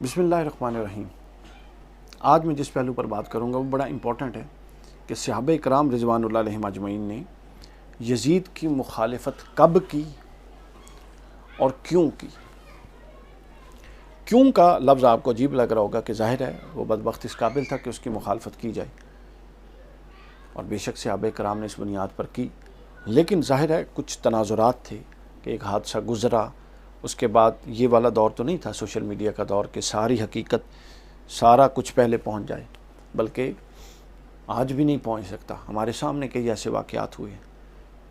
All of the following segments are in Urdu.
بسم اللہ الرحمن الرحیم۔ آج میں جس پہلو پر بات کروں گا وہ بڑا امپورٹنٹ ہے کہ صحابہ کرام رضوان اللہ علیہم اجمعین نے یزید کی مخالفت کب کی اور کیوں کی۔ کیوں کا لفظ آپ کو عجیب لگ رہا ہوگا کہ ظاہر ہے وہ بدبخت اس قابل تھا کہ اس کی مخالفت کی جائے، اور بے شک صحابہ کرام نے اس بنیاد پر کی، لیکن ظاہر ہے کچھ تناظرات تھے کہ ایک حادثہ گزرا، اس کے بعد یہ والا دور تو نہیں تھا سوشل میڈیا کا دور کہ ساری حقیقت سارا کچھ پہلے پہنچ جائے، بلکہ آج بھی نہیں پہنچ سکتا۔ ہمارے سامنے کئی ایسے واقعات ہوئے ہیں،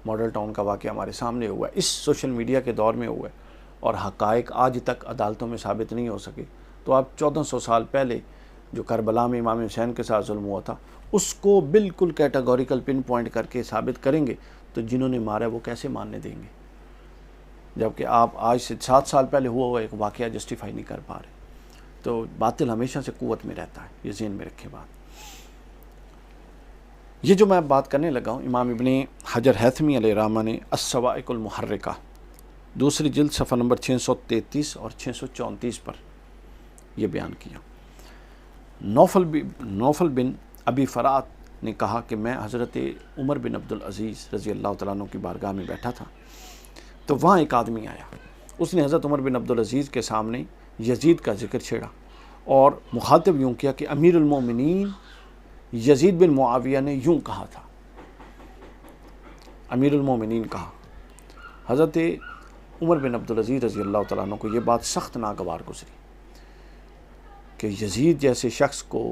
ماڈل ٹاؤن کا واقعہ ہمارے سامنے ہوا ہے، اس سوشل میڈیا کے دور میں ہوا ہے، اور حقائق آج تک عدالتوں میں ثابت نہیں ہو سکے۔ تو آپ 1400 سال پہلے جو کربلا میں امام حسین کے ساتھ ظلم ہوا تھا اس کو بالکل کیٹاگوریکل پن پوائنٹ کر کے ثابت کریں گے تو جنہوں نے مارا وہ کیسے ماننے دیں گے، جبکہ آپ آج سے 7 سال پہلے ہوا ایک واقعہ جسٹیفائی نہیں کر پا رہے۔ تو باطل ہمیشہ سے قوت میں رہتا ہے، یہ ذہن میں رکھے بات۔ یہ جو میں بات کرنے لگا ہوں، امام ابن حجر ہیثمی علیہ الرحمہ نے الصواعق المحرکہ دوسری جلد صفحہ نمبر 633 اور 634 پر یہ بیان کیا۔ نوفل بن ابی فرات نے کہا کہ میں حضرت عمر بن عبدالعزیز رضی اللہ تعالیٰ عنہ کی بارگاہ میں بیٹھا تھا، تو وہاں ایک آدمی آیا، اس نے حضرت عمر بن عبدالعزیز کے سامنے یزید کا ذکر چھیڑا اور مخاطب یوں کیا کہ امیر المومنین یزید بن معاویہ نے یوں کہا تھا۔ امیر المومنین کہا۔ حضرت عمر بن عبدالعزیز رضی اللہ تعالیٰ عنہ کو یہ بات سخت ناگوار گزری کہ یزید جیسے شخص کو،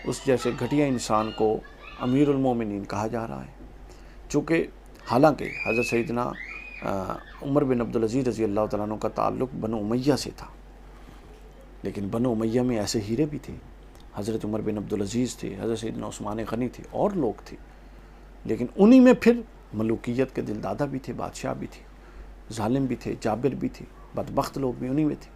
اس جیسے گھٹیا انسان کو امیر المومنین کہا جا رہا ہے، چونکہ حالانکہ حضرت سیدنا عمر بن عبدالعزیز رضی اللہ تعالیٰ عنہ کا تعلق بنو امیہ سے تھا، لیکن بنو امیہ میں ایسے ہیرے بھی تھے، حضرت عمر بن عبدالعزیز تھے، حضرت سیدنا عثمان غنی تھے، اور لوگ تھے، لیکن انہی میں پھر ملوکیت کے دل دادا بھی تھے، بادشاہ بھی تھے، ظالم بھی تھے، جابر بھی تھے، بدبخت لوگ بھی انہی میں تھے۔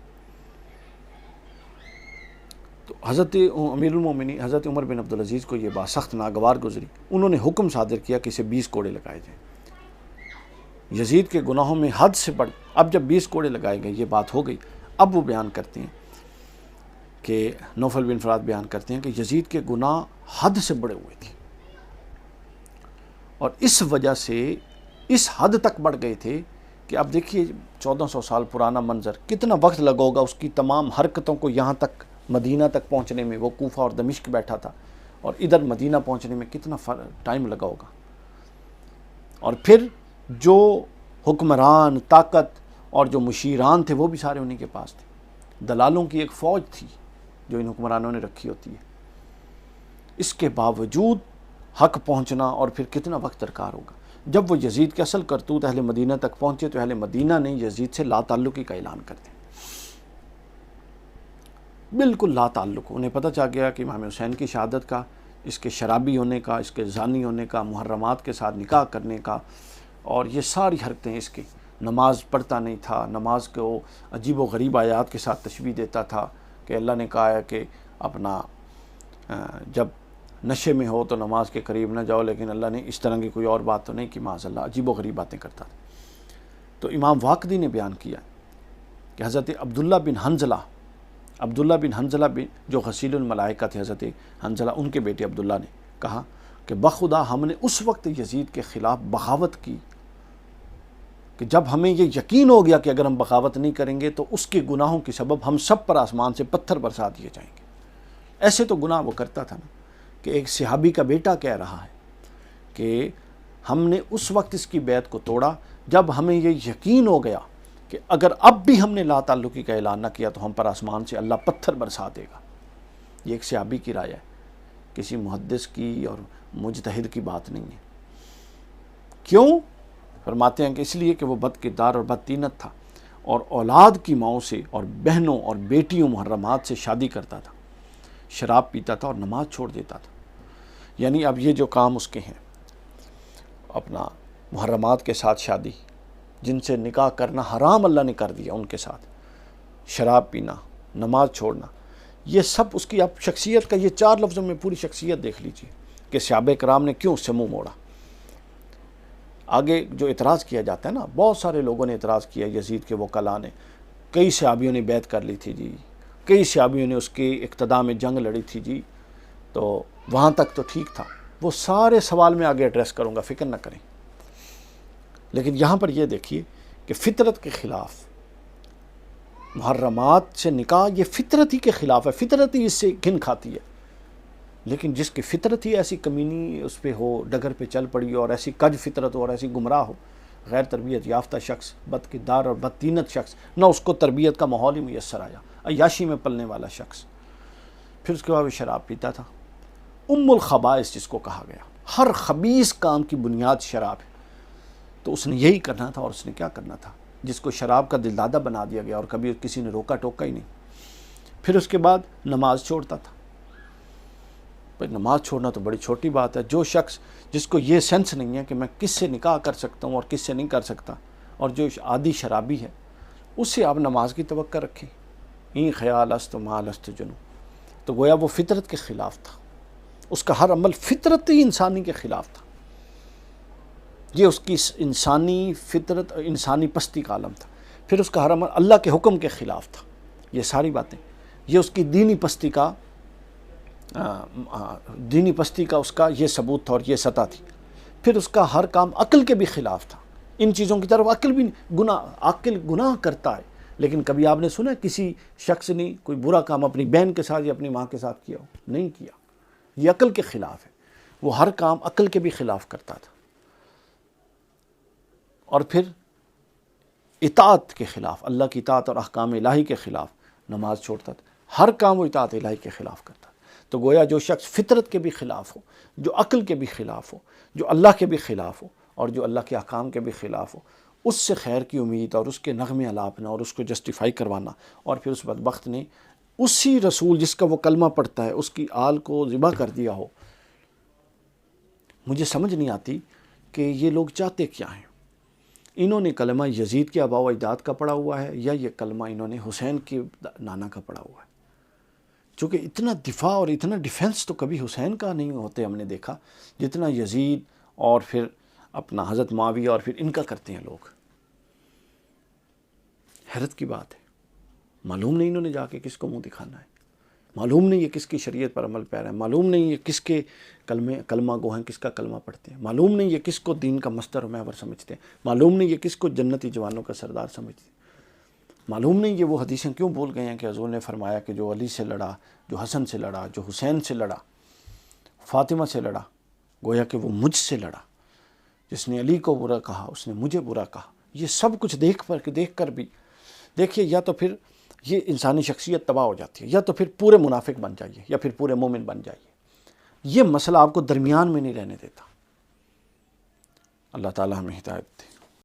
تو حضرت امیر المومنین حضرت عمر بن عبدالعزیز کو یہ بات سخت ناگوار گزری، انہوں نے حکم صادر کیا کہ اسے 20 کوڑے لگائے جائیں۔ یزید کے گناہوں میں حد سے بڑھ، اب جب 20 کوڑے لگائے گئے یہ بات ہو گئی، اب وہ بیان کرتے ہیں کہ نوفل بن فرات بیان کرتے ہیں کہ یزید کے گناہ حد سے بڑے ہوئے تھے، اور اس وجہ سے اس حد تک بڑھ گئے تھے کہ اب دیکھیے 1400 سال پرانا منظر، کتنا وقت لگا ہوگا اس کی تمام حرکتوں کو یہاں تک مدینہ تک پہنچنے میں، وہ کوفہ اور دمشق بیٹھا تھا، اور ادھر مدینہ پہنچنے میں کتنا ٹائم لگا ہوگا، اور پھر جو حکمران طاقت اور جو مشیران تھے وہ بھی سارے انہی کے پاس تھے، دلالوں کی ایک فوج تھی جو ان حکمرانوں نے رکھی ہوتی ہے، اس کے باوجود حق پہنچنا اور پھر کتنا وقت درکار ہوگا۔ جب وہ یزید کے اصل کرتوت اہل مدینہ تک پہنچے تو اہل مدینہ نے یزید سے لا تعلقی کا اعلان کر دیا، بالکل لا تعلق۔ انہیں پتہ چل گیا کہ امام حسین کی شہادت کا، اس کے شرابی ہونے کا، اس کے زانی ہونے کا، محرمات کے ساتھ نکاح کرنے کا، اور یہ ساری حرکتیں اس کی، نماز پڑھتا نہیں تھا، نماز کو عجیب و غریب آیات کے ساتھ تشبیہ دیتا تھا کہ اللہ نے کہا ہے کہ اپنا جب نشے میں ہو تو نماز کے قریب نہ جاؤ، لیکن اللہ نے اس طرح کی کوئی اور بات تو نہیں کی، معاذ اللہ عجیب و غریب باتیں کرتا تھا۔ تو امام واقدی نے بیان کیا کہ حضرت عبداللہ بن حنظلہ جو غسیل الملائکہ تھے، حضرت حنظلہ ان کے بیٹے عبداللہ نے کہا کہ بخدا ہم نے اس وقت یزید کے خلاف بغاوت کی کہ جب ہمیں یہ یقین ہو گیا کہ اگر ہم بغاوت نہیں کریں گے تو اس کے گناہوں کے سبب ہم سب پر آسمان سے پتھر برسا دیے جائیں گے۔ ایسے تو گناہ وہ کرتا تھا نا، کہ ایک صحابی کا بیٹا کہہ رہا ہے کہ ہم نے اس وقت اس کی بیعت کو توڑا جب ہمیں یہ یقین ہو گیا کہ اگر اب بھی ہم نے لا تعلقی کا اعلان نہ کیا تو ہم پر آسمان سے اللہ پتھر برسا دے گا۔ یہ ایک صحابی کی رائے ہے، کسی محدث کی اور مجتہد کی بات نہیں ہے۔ کیوں؟ فرماتے ہیں کہ اس لیے کہ وہ بد کردار اور بد تینت تھا، اور اولاد کی ماؤں سے اور بہنوں اور بیٹیوں محرمات سے شادی کرتا تھا، شراب پیتا تھا اور نماز چھوڑ دیتا تھا۔ یعنی اب یہ جو کام اس کے ہیں، اپنا محرمات کے ساتھ شادی، جن سے نکاح کرنا حرام اللہ نے کر دیا ان کے ساتھ، شراب پینا، نماز چھوڑنا، یہ سب اس کی اب شخصیت کا، یہ 4 لفظوں میں پوری شخصیت دیکھ لیجیے کہ صحابہ کرام نے کیوں اس سے منہ موڑا۔ آگے جو اعتراض کیا جاتا ہے نا، بہت سارے لوگوں نے اعتراض کیا، یزید کے وکلاء نے، کئی صحابیوں نے بیعت کر لی تھی جی، کئی صحابیوں نے اس کی اقتداء میں جنگ لڑی تھی جی، تو وہاں تک تو ٹھیک تھا، وہ سارے سوال میں آگے ایڈریس کروں گا، فکر نہ کریں۔ لیکن یہاں پر یہ دیکھیے کہ فطرت کے خلاف محرمات سے نکاح، یہ فطرت ہی کے خلاف ہے، فطرت ہی اس سے گھن کھاتی ہے۔ لیکن جس کی فطرت ہی ایسی کمینی اس پہ ہو، ڈگر پہ چل پڑی ہو، اور ایسی کج فطرت ہو اور ایسی گمراہ ہو، غیر تربیت یافتہ شخص، بد کردار اور بدتینت شخص، نہ اس کو تربیت کا ماحول ہی میسر آیا، عیاشی میں پلنے والا شخص، پھر اس کے بعد وہ شراب پیتا تھا۔ ام الخبائث جس کو کہا گیا، ہر خبیث کام کی بنیاد شراب ہے، تو اس نے یہی کرنا تھا۔ اور اس نے کیا کرنا تھا؟ جس کو شراب کا دلدادہ بنا دیا گیا اور کبھی کسی نے روکا ٹوکا ہی نہیں۔ پھر اس کے بعد نماز چھوڑتا تھا۔ بھائی نماز چھوڑنا تو بڑی چھوٹی بات ہے۔ جو شخص جس کو یہ سینس نہیں ہے کہ میں کس سے نکاح کر سکتا ہوں اور کس سے نہیں کر سکتا، اور جو عادی شرابی ہے، اس سے آپ نماز کی توقع رکھیں۔ این خیال است ما لست جنو، تو گویا وہ فطرت کے خلاف تھا، اس کا ہر عمل فطرتی انسانی کے خلاف تھا۔ یہ اس کی انسانی فطرت، انسانی پستی کا عالم تھا۔ پھر اس کا ہر عمل اللہ کے حکم کے خلاف تھا۔ یہ ساری باتیں، یہ اس کی دینی پستی کا اس کا یہ ثبوت تھا اور یہ سطح تھی۔ پھر اس کا ہر کام عقل کے بھی خلاف تھا۔ ان چیزوں کی طرف عقل بھی عقل گناہ کرتا ہے، لیکن کبھی آپ نے سنا کسی شخص نے کوئی برا کام اپنی بہن کے ساتھ یا اپنی ماں کے ساتھ کیا ہو؟ نہیں کیا۔ یہ عقل کے خلاف ہے، وہ ہر کام عقل کے بھی خلاف کرتا تھا۔ اور پھر اطاعت کے خلاف، اللہ کی اطاعت اور احکام الہی کے خلاف نماز چھوڑتا تھا۔ ہر کام وہ اطاعت الہی کے خلاف کرتا تھا۔ تو گویا جو شخص فطرت کے بھی خلاف ہو، جو عقل کے بھی خلاف ہو، جو اللہ کے بھی خلاف ہو اور جو اللہ کے احکام کے بھی خلاف ہو، اس سے خیر کی امید اور اس کے نغمے الاپنا اور اس کو جسٹیفائی کروانا، اور پھر اس بدبخت نے اسی رسول جس کا وہ کلمہ پڑھتا ہے اس کی آل کو ذبح کر دیا ہو۔ مجھے سمجھ نہیں آتی کہ یہ لوگ چاہتے کیا ہیں۔ انہوں نے کلمہ یزید کے آباء و اجداد کا پڑھا ہوا ہے، یا یہ کلمہ انہوں نے حسین کے نانا کا پڑھا ہوا ہے؟ چونکہ اتنا دفاع اور اتنا ڈیفنس تو کبھی حسین کا نہیں ہوتے ہم نے دیکھا جتنا یزید اور پھر اپنا حضرت معاویہ اور پھر ان کا کرتے ہیں لوگ۔ حیرت کی بات ہے، معلوم نہیں انہوں نے جا کے کس کو منہ دکھانا ہے، معلوم نہیں یہ کس کی شریعت پر عمل پیرا ہے، معلوم نہیں یہ کس کے کلمہ گو ہیں، کس کا کلمہ پڑھتے ہیں، معلوم نہیں یہ کس کو دین کا مصدر و محور سمجھتے ہیں، معلوم نہیں یہ کس کو جنتی جوانوں کا سردار سمجھتے ہیں، معلوم نہیں یہ وہ حدیثیں کیوں بول گئے ہیں کہ حضور نے فرمایا کہ جو علی سے لڑا، جو حسن سے لڑا، جو حسین سے لڑا، فاطمہ سے لڑا، گویا کہ وہ مجھ سے لڑا۔ جس نے علی کو برا کہا اس نے مجھے برا کہا۔ یہ سب کچھ دیکھ کر بھی دیکھیے، یا تو پھر یہ انسانی شخصیت تباہ ہو جاتی ہے، یا تو پھر پورے منافق بن جائیے، یا پھر پورے مومن بن جائیے۔ یہ مسئلہ آپ کو درمیان میں نہیں رہنے دیتا۔ اللہ تعالی ہمیں ہدایت دے۔